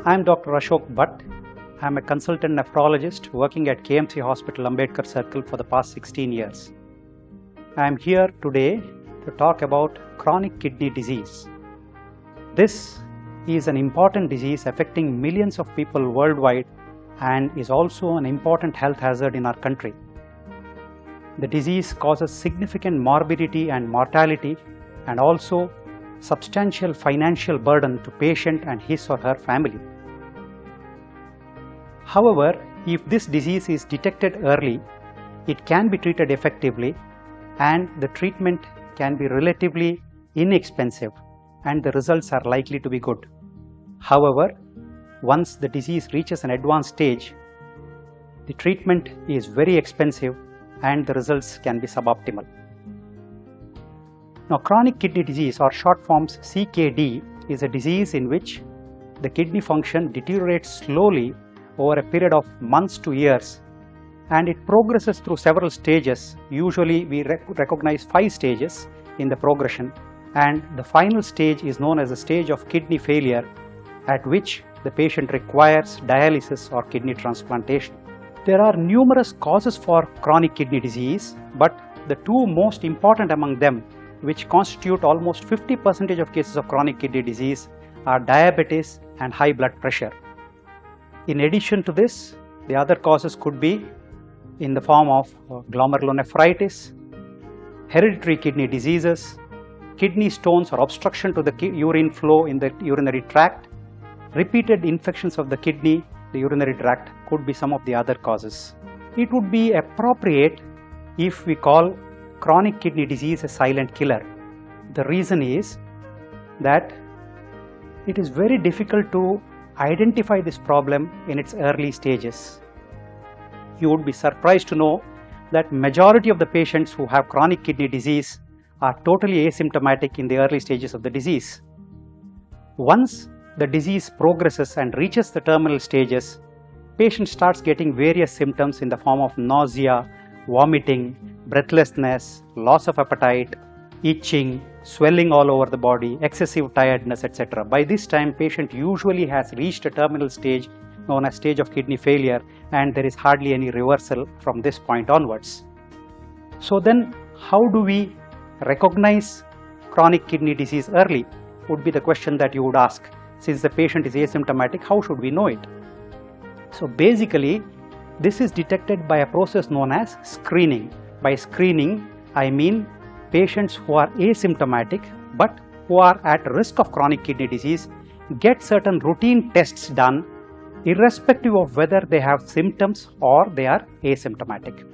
I am Dr. Ashok Bhatt. I am a consultant nephrologist working at KMC Hospital, Ambedkar Circle for the past 16 years. I am here today to talk about chronic kidney disease. This is an important disease affecting millions of people worldwide and is also an important health hazard in our country. The disease causes significant morbidity and mortality and also substantial financial burden to patient and his or her family. However, if this disease is detected early, it can be treated effectively and the treatment can be relatively inexpensive and the results are likely to be good. However, once the disease reaches an advanced stage, the treatment is very expensive and the results can be suboptimal. Now, chronic kidney disease, or short forms CKD, is a disease in which the kidney function deteriorates slowly over a period of months to years, and it progresses through several stages. Usually we recognize 5 stages in the progression, and the final stage is known as the stage of kidney failure, at which the patient requires dialysis or kidney transplantation. There are numerous causes for chronic kidney disease, but the two most important among them, which constitute almost 50% of cases of chronic kidney disease, are diabetes and high blood pressure. In addition to this, the other causes could be in the form of glomerulonephritis, hereditary kidney diseases, kidney stones or obstruction to the urine flow in the urinary tract, repeated infections of the kidney, the urinary tract could be some of the other causes. It would be appropriate if we call chronic kidney disease a silent killer. The reason is that it is very difficult to identify this problem in its early stages. You would be surprised to know that majority of the patients who have chronic kidney disease are totally asymptomatic in the early stages of the disease. Once the disease progresses and reaches the terminal stages, patient starts getting various symptoms in the form of nausea, vomiting, breathlessness, loss of appetite, itching, swelling all over the body, excessive tiredness, etc. By this time, patient usually has reached a terminal stage known as stage of kidney failure, and there is hardly any reversal from this point onwards. So then, how do we recognize chronic kidney disease early? Would be the question that you would ask. Since the patient is asymptomatic, how should we know it? So basically, this is detected by a process known as screening. By screening, I mean patients who are asymptomatic but who are at risk of chronic kidney disease get certain routine tests done irrespective of whether they have symptoms or they are asymptomatic.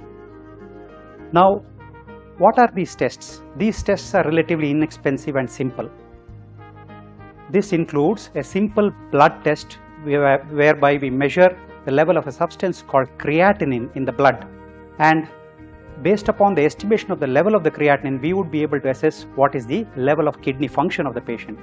Now, what are these tests? These tests are relatively inexpensive and simple. This includes a simple blood test whereby we measure the level of a substance called creatinine in the blood, and based upon the estimation of the level of the creatinine, we would be able to assess what is the level of kidney function of the patient.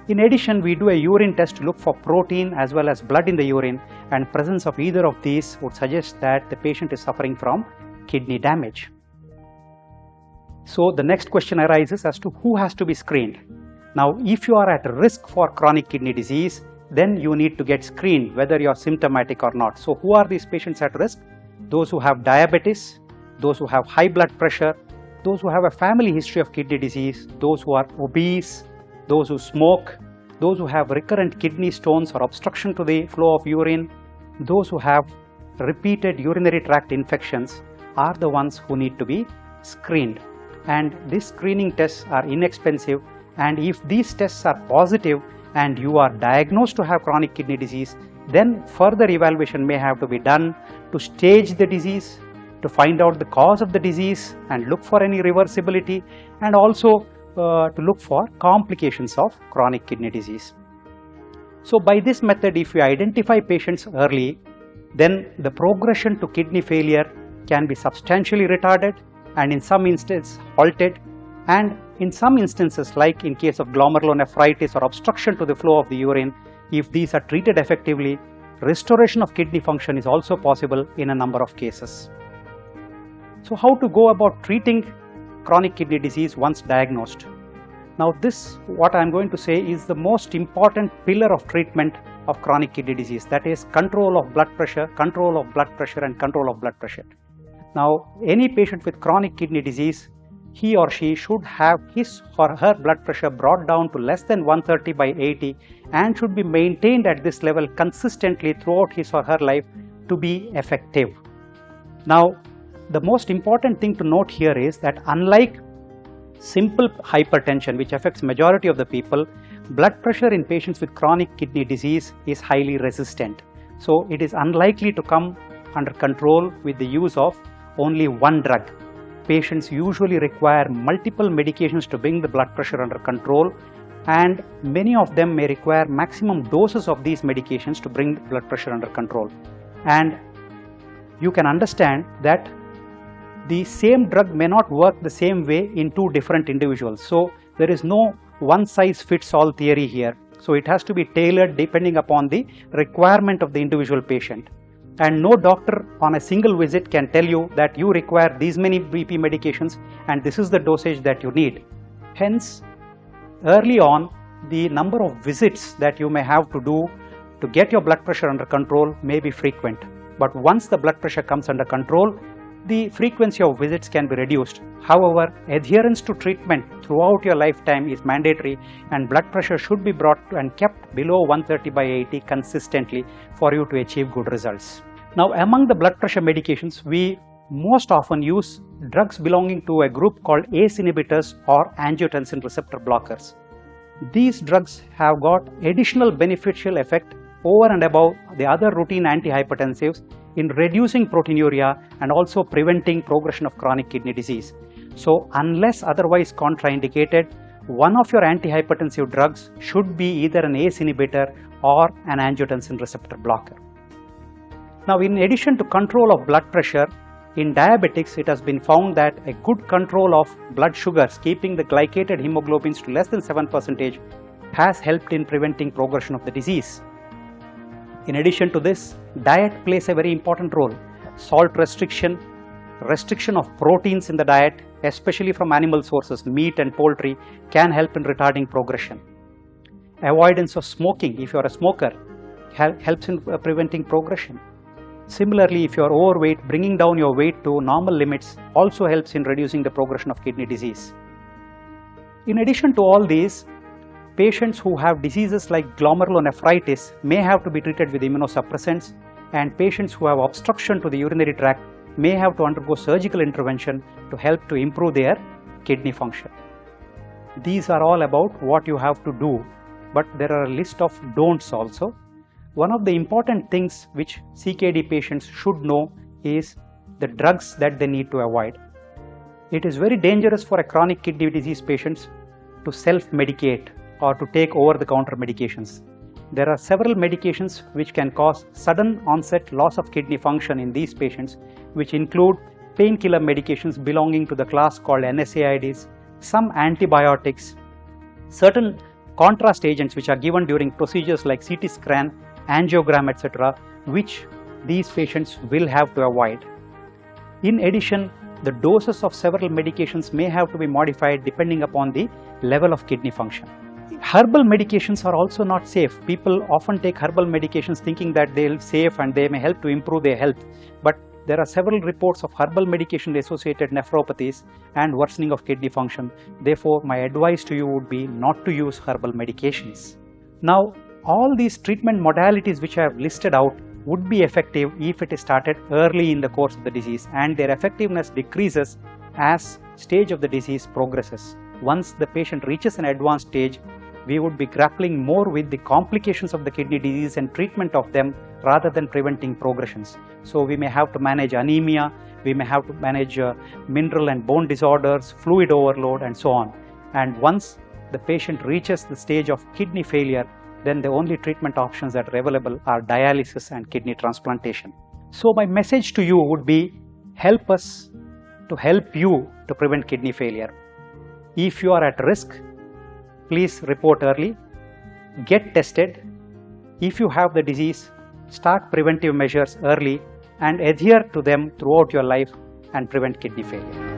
In addition, we do a urine test to look for protein as well as blood in the urine, and presence of either of these would suggest that the patient is suffering from kidney damage. So the next question arises as to who has to be screened. Now, if you are at risk for chronic kidney disease, then you need to get screened whether you are symptomatic or not. So who are these patients at risk? Those who have diabetes, those who have high blood pressure, those who have a family history of kidney disease, those who are obese, those who smoke, those who have recurrent kidney stones or obstruction to the flow of urine, those who have repeated urinary tract infections are the ones who need to be screened. And these screening tests are inexpensive, and if these tests are positive and you are diagnosed to have chronic kidney disease, then further evaluation may have to be done to stage the disease, to find out the cause of the disease and look for any reversibility, and also to look for complications of chronic kidney disease. So by this method, if we identify patients early, then the progression to kidney failure can be substantially retarded and in some instances halted, and in some instances, like in case of glomerulonephritis or obstruction to the flow of the urine, if these are treated effectively, restoration of kidney function is also possible in a number of cases. So how to go about treating chronic kidney disease once diagnosed? Now this, what I am going to say, is the most important pillar of treatment of chronic kidney disease, that is control of blood pressure, control of blood pressure and control of blood pressure. Now any patient with chronic kidney disease, he or she should have his or her blood pressure brought down to less than 130/80 and should be maintained at this level consistently throughout his or her life to be effective. Now the most important thing to note here is that unlike simple hypertension, which affects majority of the people, blood pressure in patients with chronic kidney disease is highly resistant. So it is unlikely to come under control with the use of only one drug. Patients usually require multiple medications to bring the blood pressure under control, and many of them may require maximum doses of these medications to bring the blood pressure under control. And you can understand that the same drug may not work the same way in two different individuals. So there is no one size fits all theory here. So it has to be tailored depending upon the requirement of the individual patient. And no doctor on a single visit can tell you that you require these many BP medications and this is the dosage that you need. Hence, early on, the number of visits that you may have to do to get your blood pressure under control may be frequent. But once the blood pressure comes under control, the frequency of visits can be reduced. However, adherence to treatment throughout your lifetime is mandatory, and blood pressure should be brought and kept below 130/80 consistently for you to achieve good results. Now, among the blood pressure medications, we most often use drugs belonging to a group called ACE inhibitors or angiotensin receptor blockers. These drugs have got additional beneficial effect over and above the other routine antihypertensives in reducing proteinuria and also preventing progression of chronic kidney disease. So unless otherwise contraindicated, one of your antihypertensive drugs should be either an ACE inhibitor or an angiotensin receptor blocker. Now, in addition to control of blood pressure, in diabetics it has been found that a good control of blood sugars, keeping the glycated hemoglobins to less than 7%, has helped in preventing progression of the disease. In addition to this, diet plays a very important role. Salt restriction, restriction of proteins in the diet, especially from animal sources, meat and poultry, can help in retarding progression. Avoidance of smoking, if you are a smoker, helps in preventing progression. Similarly, if you are overweight, bringing down your weight to normal limits also helps in reducing the progression of kidney disease. In addition to all these, patients who have diseases like glomerulonephritis may have to be treated with immunosuppressants, and patients who have obstruction to the urinary tract may have to undergo surgical intervention to help to improve their kidney function. These are all about what you have to do, but there are a list of don'ts also. One of the important things which CKD patients should know is the drugs that they need to avoid. It is very dangerous for a chronic kidney disease patients to self-medicate or to take over-the-counter medications. There are several medications which can cause sudden onset loss of kidney function in these patients, which include painkiller medications belonging to the class called NSAIDs, some antibiotics, certain contrast agents which are given during procedures like CT scan, angiogram, etc., which these patients will have to avoid. In addition, the doses of several medications may have to be modified depending upon the level of kidney function. Herbal medications are also not safe. People often take herbal medications thinking that they are safe and they may help to improve their health. But there are several reports of herbal medication associated nephropathies and worsening of kidney function. Therefore, my advice to you would be not to use herbal medications. Now, all these treatment modalities which I have listed out would be effective if it is started early in the course of the disease, and their effectiveness decreases as stage of the disease progresses. Once the patient reaches an advanced stage, we would be grappling more with the complications of the kidney disease and treatment of them rather than preventing progressions. So we may have to manage anemia, we may have to manage mineral and bone disorders, fluid overload, and so on. And once the patient reaches the stage of kidney failure, then the only treatment options that are available are dialysis and kidney transplantation. So my message to you would be, help us to help you to prevent kidney failure. If you are at risk, please report early, get tested. If you have the disease, start preventive measures early and adhere to them throughout your life and prevent kidney failure.